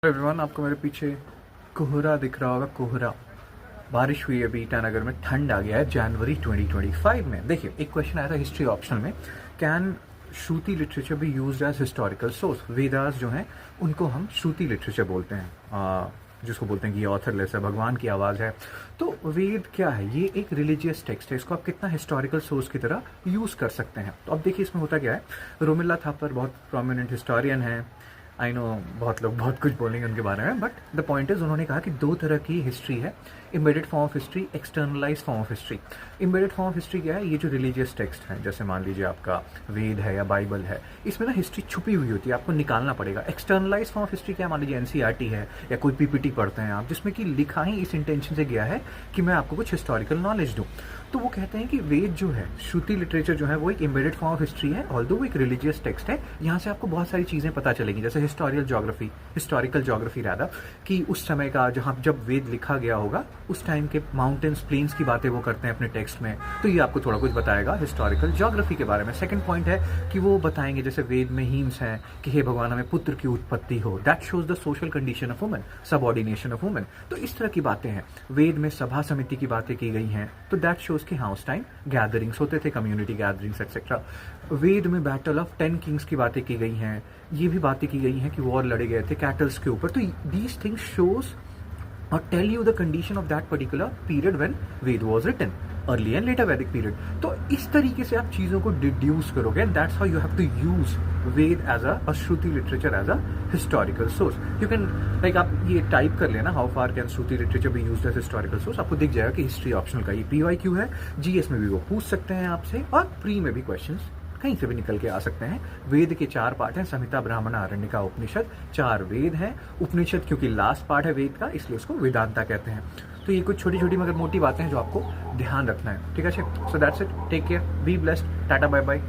Everyone, आपको मेरे पीछे कोहरा दिख रहा होगा। कोहरा, बारिश हुई है अभी ईटानगर में, ठंड आ गया है जनवरी 2025 में। देखिए, एक क्वेश्चन आया था हिस्ट्री ऑप्शनल में, can shruti literature be used as historical source. Vedas जो हैं उनको हम श्रुति लिटरेचर बोलते हैं, जिसको बोलते हैं कि ये ऑथरलेस है, भगवान की आवाज़ है। तो वेद क्या है? ये एक रिलीजियस टेक्स्ट है, इसको आप कितना हिस्टोरिकल सोर्स की तरह यूज़ कर सकते हैं। तो अब देखिए इसमें होता क्या है। रोमिला थापर बहुत प्रोमिनेंट हिस्टोरियन है। आई नो बहुत लोग बहुत कुछ बोलेंगे उनके बारे में, बट द पॉइंट इज उन्होंने कहा कि दो तरह की हिस्ट्री है, embedded form of history, externalise form of history. Embedded form of history क्या है? ये जो रिलीजियस टेक्स्ट है, जैसे मान लीजिए आपका वेद है या बाइबल है, इसमें ना हिस्ट्री छुपी हुई होती है, आपको निकालना पड़ेगा। एक्सटर्नलाइज फॉर्म ऑफ हिस्ट्री क्या? मान लीजिए एनसीईआरटी है या कोई पीपीटी पढ़ते हैं आप, जिसमें कि लिखा ही इस इंटेंशन से गया है कि मैं आपको कुछ हिस्टोरिकल नॉलेज दूँ। तो वो कहते हैं कि वेद जो है, श्रुति लिटरेचर जो है, वो एक एम्बेडेड फॉर्म ऑफ हिस्ट्री है, ऑल्दो वो एक रिलीजियस टेक्स्ट है। यहाँ से आपको बहुत सारी चीज़ें पता चलेंगी, जैसे हिस्टोरिकल ज्योग्राफी रादर, कि उस समय का जहाँ जब वेद लिखा गया होगा उस टाइम के माउंटेन्स प्लेन्स की बातें वो करते हैं अपने टेक्स्ट में। तो ये आपको थोड़ा कुछ बताएगा हिस्टोरिकल ज्योग्राफी के बारे में। सेकंड पॉइंट है कि वो बताएंगे जैसे वेद में हीम्स हैं कि हे भगवान हमें पुत्र की उत्पत्ति हो, that shows the social condition of women, subordination of women. तो इस तरह की बातें हैं। वेद में सभा समिति की बातें की गई हैं, तो दैट शोज कि हाँ उस टाइम गैदरिंग्स होते थे, कम्युनिटी गैदरिंग्स एक्सेट्रा। वेद में बैटल ऑफ 10 किंग्स की बातें की गई हैं, ये भी बातें की गई हैं कि वॉर लड़े गए थे कैटल्स के ऊपर। तो these things shows or tell you the condition of that particular period when Veda was written, early and later Vedic period. तो इस तरीके से आप चीज़ों को डिड्यूस करोगे, and that's how you have to use Veda as a shruti literature as a historical source. You can like आप ये टाइप कर लेना, how far can shruti literature be used as historical source, आपको दिख जाएगा कि हिस्ट्री ऑप्शनल का ये PYQ है। GS में भी वो पूछ सकते हैं आपसे, और प्री में भी क्वेश्चन कहीं से भी निकल के आ सकते हैं। वेद के 4 पार्ट हैं, संहिता, ब्राह्मण, आरण्यका, उपनिषद। 4 वेद हैं। उपनिषद क्योंकि लास्ट पार्ट है वेद का, इसलिए उसको वेदांता कहते हैं। तो ये कुछ छोटी छोटी मगर मोटी बातें हैं जो आपको ध्यान रखना है। ठीक है, so that's it, take care, be blessed, tata bye bye.